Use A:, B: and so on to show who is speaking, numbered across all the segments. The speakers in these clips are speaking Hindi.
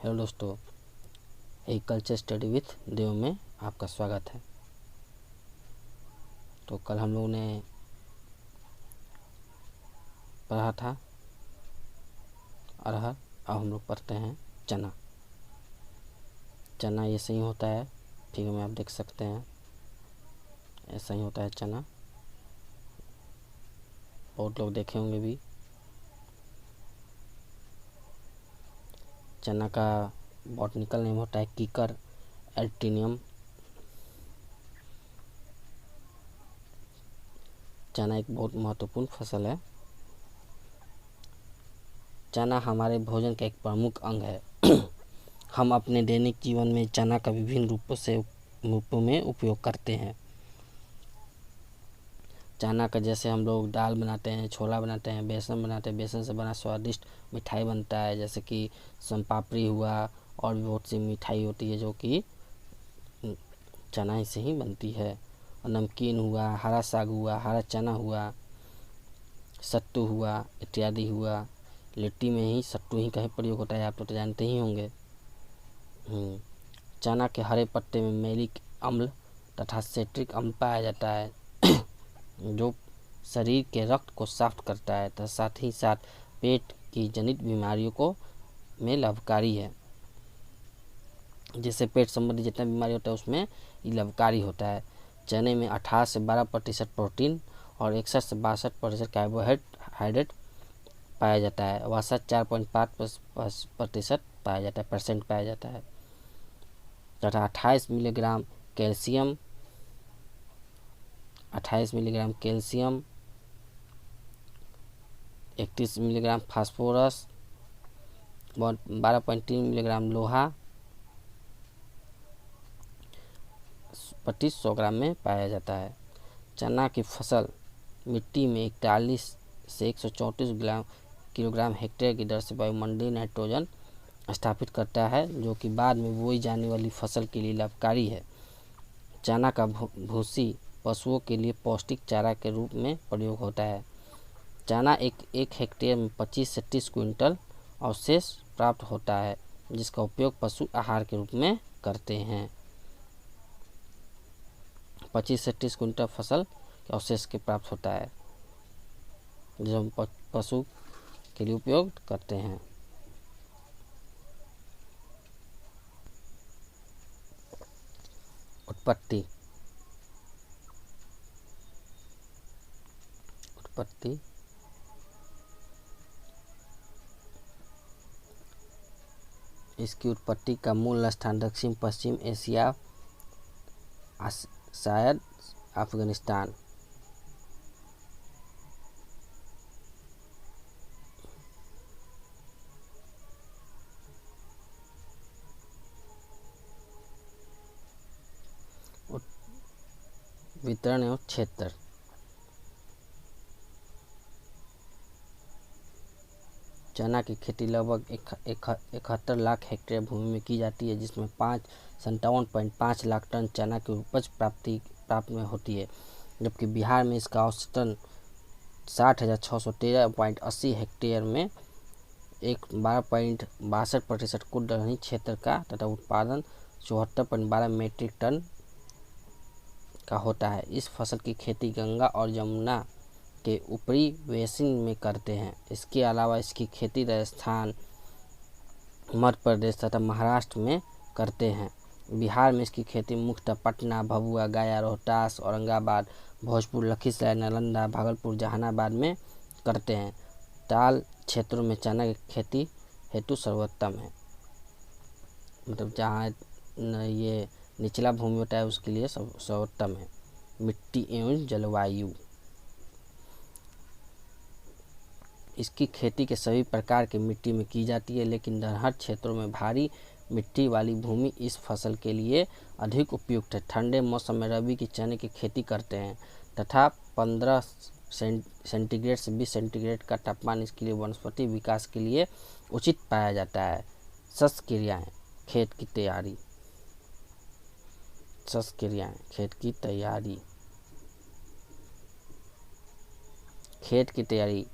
A: हेलो दोस्तों, एग्रीकल्चर स्टडी विथ देव में आपका स्वागत है। तो कल हम लोगों ने पढ़ा था अरहर, अब हम लोग पढ़ते हैं चना। चना ऐसे ही होता है, फिगर में आप देख सकते हैं, ऐसा ही होता है चना। बहुत लोग देखे होंगे भी। चना का बॉटनिकल नेम होता है कीकर एल्टिनियम। चना एक बहुत महत्वपूर्ण फसल है। चना हमारे भोजन का एक प्रमुख अंग है। हम अपने दैनिक जीवन में चना का विभिन्न रूपों में उपयोग करते हैं। चना का जैसे हम लोग दाल बनाते हैं, छोला बनाते हैं, बेसन बनाते हैं। बेसन से बना स्वादिष्ट मिठाई बनता है, जैसे कि सोनपापड़ी हुआ, और भी बहुत सी मिठाई होती है जो कि चना ही से ही बनती है। और नमकीन हुआ, हरा साग हुआ, हरा चना हुआ, सत्तू हुआ, इत्यादि हुआ। लिट्टी में ही सत्तू ही का ही प्रयोग होता है, आप तो जानते ही होंगे। चना के हरे पत्ते में मैलिक अम्ल तथा सिट्रिक अम्ल पाया जाता है जो शरीर के रक्त को साफ करता है तथा साथ ही साथ पेट की जनित बीमारियों को में लाभकारी है। जैसे पेट संबंधी जितना बीमारी होता है उसमें ये लाभकारी होता है। चने में 18 से 12% प्रोटीन और 61 से 62% कार्बोहाइड्रेट पाया जाता है। वसा 4.5% पाया जाता है, परसेंट पाया जाता है तथा 28 milligram calcium, 31 milligram phosphorus, 12.3 milligram लोहा प्रति 100 ग्राम में पाया जाता है। चना की फसल मिट्टी में 41 से 134 किलोग्राम हेक्टेयर की दर से वायुमंडलीय नाइट्रोजन स्थापित करता है, जो कि बाद में बोई जाने वाली फसल के लिए लाभकारी है। चना का भूसी पशुओं के लिए पौष्टिक चारा के रूप में प्रयोग होता है। चना एक हेक्टेयर में 25 से 30 क्विंटल अवशेष प्राप्त होता है, जिसका उपयोग पशु आहार के रूप में करते हैं। 25 से 30 क्विंटल फसल के अवशेष के प्राप्त होता है, जो हम पशु के लिए उपयोग करते हैं। उत्पत्ति इसकी उत्पत्ति का मूल स्थान दक्षिण पश्चिम एशिया, शायद अफगानिस्तान। वितरण एवं क्षेत्र। चना की खेती लगभग 71 लाख हेक्टेयर भूमि में की जाती है, जिसमें 57.5 लाख टन चना की उपज प्राप्त में होती है, जबकि बिहार में इसका औसतन 60,613.80 हेक्टेयर में 12.62% कुल दलहनी क्षेत्र का तथा उत्पादन 74.12 मीट्रिक टन का होता है। इस फसल की खेती गंगा और यमुना के ऊपरी बेसिन में करते हैं। इसके अलावा इसकी खेती राजस्थान, मध्य प्रदेश तथा महाराष्ट्र में करते हैं। बिहार में इसकी खेती मुख्यतः पटना, भभुआ, गया, रोहतास, औरंगाबाद, भोजपुर, लखीसराय, नालंदा, भागलपुर, जहानाबाद में करते हैं। ताल क्षेत्रों में चना की खेती हेतु सर्वोत्तम है, मतलब जहाँ ये निचला भूमि होता है उसके लिए सर्वोत्तम है। मिट्टी एवं जलवायु। इसकी खेती के सभी प्रकार की मिट्टी में की जाती है, लेकिन दलहन क्षेत्रों में भारी मिट्टी वाली भूमि इस फसल के लिए अधिक उपयुक्त है। ठंडे मौसम में रबी की चने की खेती करते हैं तथा 15 सेंटीग्रेड से 20 सेंटीग्रेड का तापमान इसके लिए वनस्पति विकास के लिए उचित पाया जाता है। शस्य क्रियाएं, खेत की तैयारी। खेत की तैयारी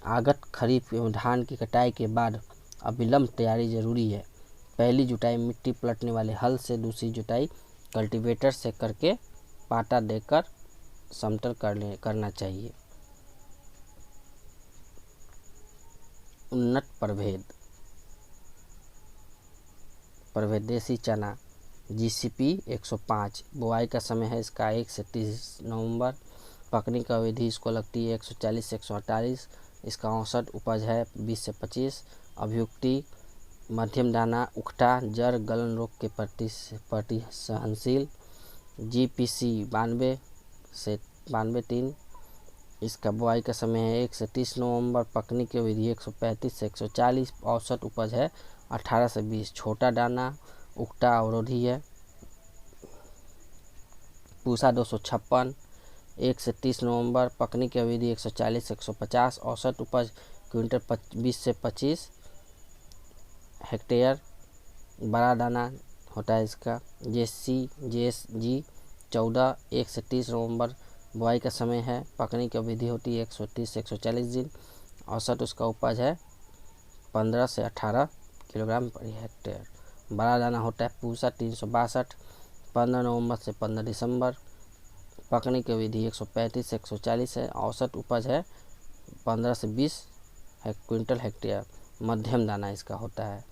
A: आगत खरीफ एवं धान की कटाई के बाद अविलंब तैयारी जरूरी है। पहली जुताई मिट्टी पलटने वाले हल से, दूसरी जुताई कल्टीवेटर से करके पाटा देकर समतल करना चाहिए। उन्नत प्रभेद देसी चना GCP 105। बुआई का समय है इसका 1 से 30 नवंबर। पकने का अवधि इसको लगती है 140 से 148। इसका औसत उपज है 20 से 25। अभियुक्ति मध्यम दाना, उखटा, जड़ गलन रोग के प्रति सहनशील। GPC 92 से 92-3। इसका बुआई का समय है 1 से 30 नवंबर। पकने की अवधि 135 से 140। औसत उपज है 18 से 20। छोटा दाना, उखटा अवरोधी है। पूसा 256 1 से 30 नवंबर। पकने की अवधि 140 से 150। औसत उपज क्विंटल 20 से 25 हेक्टेयर। बड़ा दाना होता है इसका JSG 14 1 से 30 नवंबर। बुआई का समय है। पकने की अवधि होती है 130 से 140 दिन। औसत उसका उपज है 15 से 18 किलोग्राम प्रति हेक्टेयर। बड़ा दाना होता है पूसा 362 15 नवंबर से 15 दिसंबर। पकने की अवधि 135 से 140 है। औसत उपज है 15 से 20 क्विंटल हेक्टेयर। मध्यम दाना इसका होता है।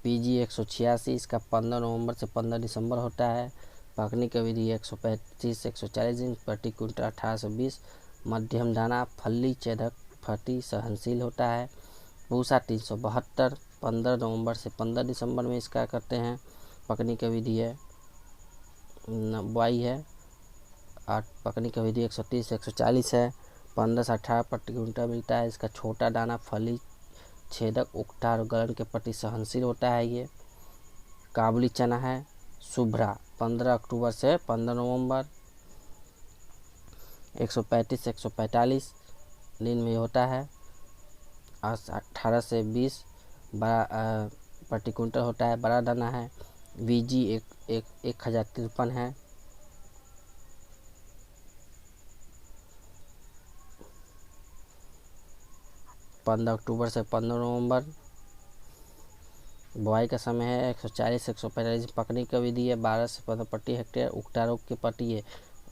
A: PG 186 इसका 15 नवंबर से 15 दिसंबर होता है। पकने की अवधि 135 से 140 दिन। प्रति क्विंटल 18 से 20। मध्यम दाना, फली छेदक, फटी सहनशील होता है। पूसा 372 15 नवंबर से 15 दिसंबर में इसका करते हैं। पकने की अवधि है बुआई है 8। पकने की अवधि 130 से 140 है। 15 से 18 प्रति क्विंटल मिलता है। इसका छोटा दाना, फली छेदक, उकठा और गलन के प्रति सहनशील होता है। ये काबुली चना है शुभ्रा 15 अक्टूबर से 15 नवंबर। 135 से 145 दिन में होता है। 18 से 20 बड़ा प्रति क्विंटल होता है। बड़ा दाना है। VG 1053 है। पंद्रह अक्टूबर से 15 नवंबर। बुआई का समय है 140 से 145। पकने की अवधि है 12 से 15 प्रति हेक्टेयर। उकठा रोग के प्रति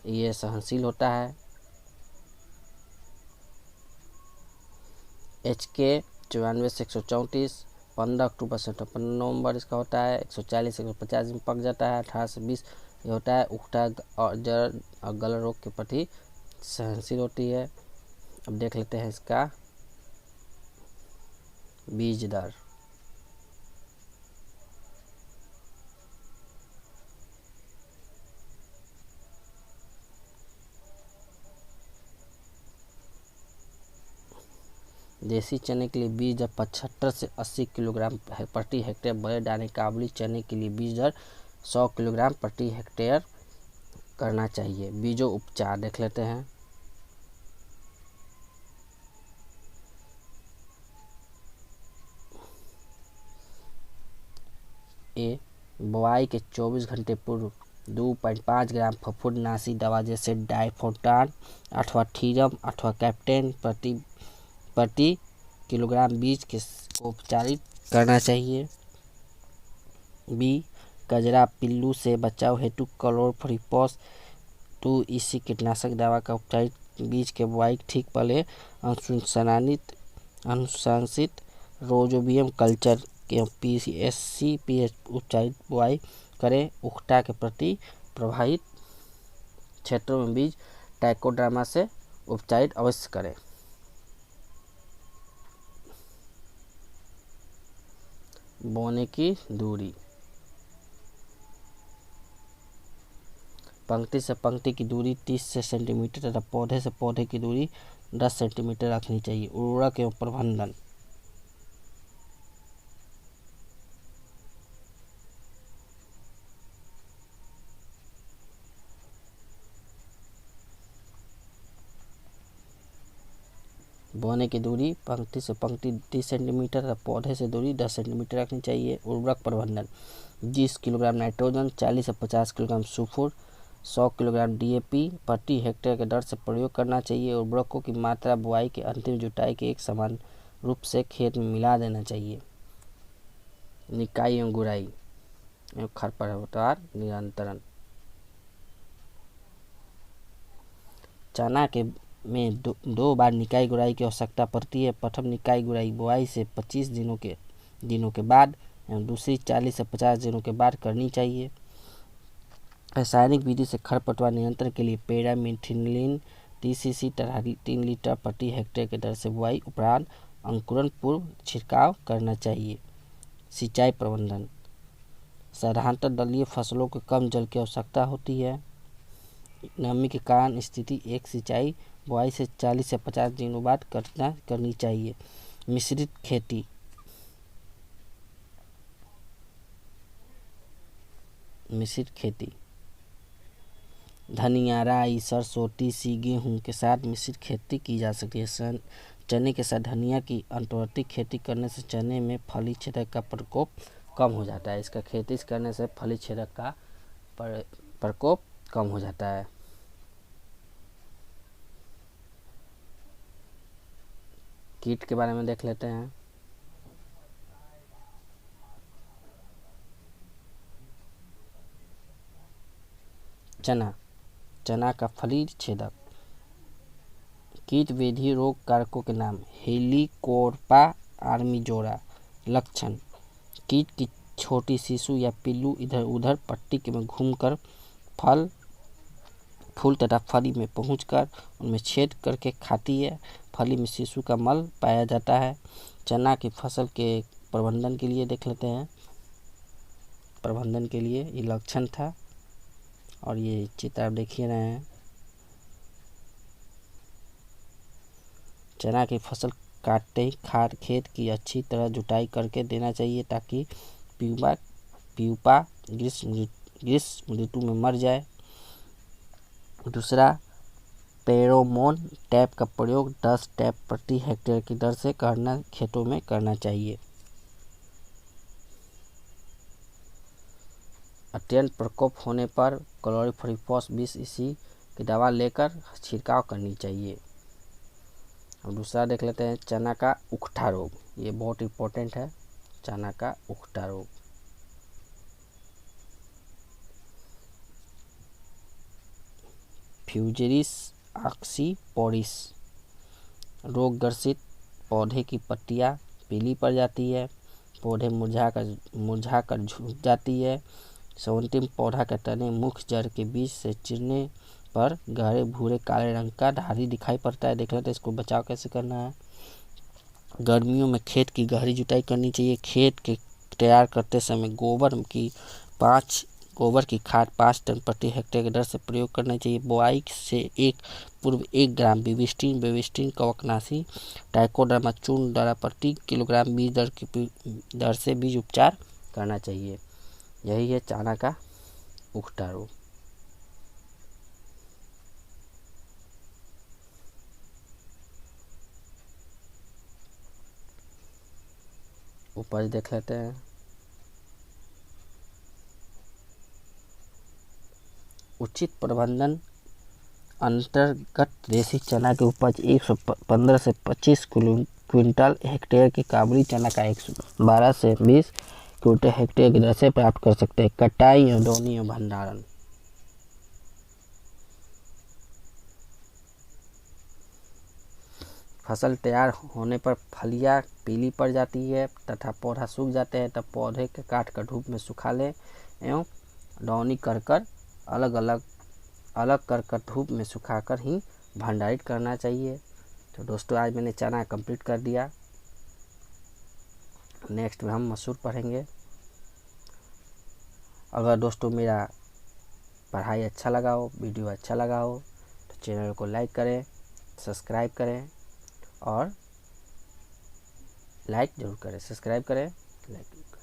A: ये सहनशील होता है। HK 94 से 134 15 अक्टूबर से 15 नवंबर इसका होता है। 140 से 150 दिन पक जाता है। 18 से 20 ये होता है। उकठा और जड़ और गलन रोग के प्रति सहनशील होती है। अब देख लेते हैं इसका बीज दर। देसी चने के लिए बीज दर 75 से 80 किलोग्राम प्रति हेक्टेयर। बड़े दाने काबुली चने के लिए बीज दर 100 किलोग्राम प्रति हेक्टेयर करना चाहिए। बीजों उपचार देख लेते हैं। बुआई के 24 घंटे पूर्व 2.5 ग्राम फफूंदनाशी दवा जैसे डाइफोटान अथवा थीरम अथवा कैप्टेन प्रति किलोग्राम बीज को उपचारित करना चाहिए। कजरा पिल्लू से बचाव हेतु क्लोरफिरीपॉस 2 इसी कीटनाशक दवा का उपचारित बीज के बुआई ठीक पहले अनुशंसित रोजोबियम कल्चर के PSC/PH उपचारित बुआई करें। उकठा के प्रति प्रभावित क्षेत्रों में बीज ट्राइकोडर्मा से उपचारित अवश्य करें। बोने की दूरी। पंक्ति से पंक्ति की दूरी 30 सेंटीमीटर तथा पौधे से पौधे की दूरी 10 सेंटीमीटर रखनी चाहिए। उर्वरक एवं प्रबंधन। बोने की दूरी पंक्ति से पंक्ति 30 सेंटीमीटर तथा पौधे से दूरी 10 सेंटीमीटर रखनी चाहिए। उर्वरक प्रबंधन 20 किलोग्राम नाइट्रोजन, 40 से 50 किलोग्राम सल्फर, 100 किलोग्राम DAP प्रति हेक्टेयर के दर से प्रयोग करना चाहिए। उर्वरकों की मात्रा बुआई के अंतिम जुताई के एक समान रूप से खेत में मिला देना चाहिए। निकाई एवं गुड़ाई एवं खरपतवार नियंत्रण। चना के में दो बार निकाई गुड़ाई की आवश्यकता पड़ती है। प्रथम निकाई गुड़ाई बुआई से 25 दिनों के बाद एवं दूसरी 40 से 50 दिनों के बाद करनी चाहिए। रासायनिक विधि से खरपतवार नियंत्रण के लिए पेरामिथिलिन TCC 3 लीटर प्रति हेक्टेयर के दर से बुआई उपरांत अंकुरण पूर्व छिड़काव करना चाहिए। सिंचाई प्रबंधन। साधारणतः दलहनी फसलों को कम जल की आवश्यकता होती है। नमी के कारण स्थिति एक सिंचाई बुआई से 40 से 50 दिनों बाद करनी चाहिए। मिश्रित खेती। धनिया, राई, सरसों, तीसी, गेहूं के साथ मिश्रित खेती की जा सकती है। चने के साथ धनिया की अंतर्वर्ती खेती करने से चने में फली छेदक का प्रकोप कम हो जाता है। इसका खेती करने से फली छेदक का प्रकोप कम हो जाता है। कीट के बारे में देख लेते हैं। चना का फली छेदक। कीट विधि रोग कारकों के नाम। हेलिकोवर्पा आर्मीजोरा। लक्षण। कीट की छोटी शिशु या पिल्लू इधर उधर पट्टी में घूमकर फूल तथा फली में पहुंचकर उनमें छेद करके खाती है। फली में शिशु का मल पाया जाता है। चना की फसल के प्रबंधन के लिए देख लेते हैं। प्रबंधन के लिए ये लक्षण था और ये चित्र आप देख ही रहे हैं। चना की फसल काटते ही खेत की अच्छी तरह जुताई करके देना चाहिए ताकि प्यूपा ग्रीष्म ऋतु में मर जाए। दूसरा, फेरोमोन ट्रैप का प्रयोग 10 ट्रैप प्रति हेक्टेयर की दर से खेतों में करना चाहिए। अत्यंत प्रकोप होने पर क्लोरीफॉस 20 EC की दवा लेकर छिड़काव करनी चाहिए। अब दूसरा देख लेते हैं, चना का उकठा रोग। ये बहुत इम्पोर्टेंट है, चना का उकठा रोग। फ्यूजेरिस ऑक्सीपोरिस रोग ग्रसित पौधे की पत्तियां पीली पड़ जाती है। पौधे मुरझाकर झुक जाती है। सवंतिम पौधा के तने मुख्य जड़ के बीच से चीरने पर गहरे भूरे काले रंग का धारी दिखाई पड़ता है। देख लेते हैं इसको बचाव कैसे करना है। गर्मियों में खेत की गहरी जुताई करनी चाहिए। खेत के तैयार करते समय गोबर की खाद 5 टन प्रति हेक्टेयर की दर से प्रयोग करना चाहिए। बुआई से पूर्व 1 ग्राम बेविस्टिन कवकनाशी ट्राइकोडर्मा चूर्ण द्वारा प्रति किलोग्राम बीज दर से बीज उपचार करना चाहिए। यही है चना का उकठा रोग। उपज देख लेते हैं। उचित प्रबंधन अंतर्गत देसी चना की उपज 115 से 25 क्विंटल हेक्टेयर की काबुली चना का 112 से 20 क्विंटल हेक्टेयर की दर से प्राप्त कर सकते हैं। कटाई एवं दौनी एवं भंडारण। फसल तैयार होने पर फलियां पीली पड़ जाती है तथा पौधा सूख जाते हैं, तब पौधे के काट कर धूप में सुखा ले एवं दौनी कर अलग कर धूप में सुखाकर ही भंडारित करना चाहिए। तो दोस्तों आज मैंने चना कंप्लीट कर दिया। नेक्स्ट में हम मसूर पढ़ेंगे। अगर दोस्तों मेरा पढ़ाई अच्छा लगा हो, वीडियो अच्छा लगा हो तो चैनल को लाइक करें, सब्सक्राइब करें और लाइक जरूर करें, सब्सक्राइब करें, लाइक करें।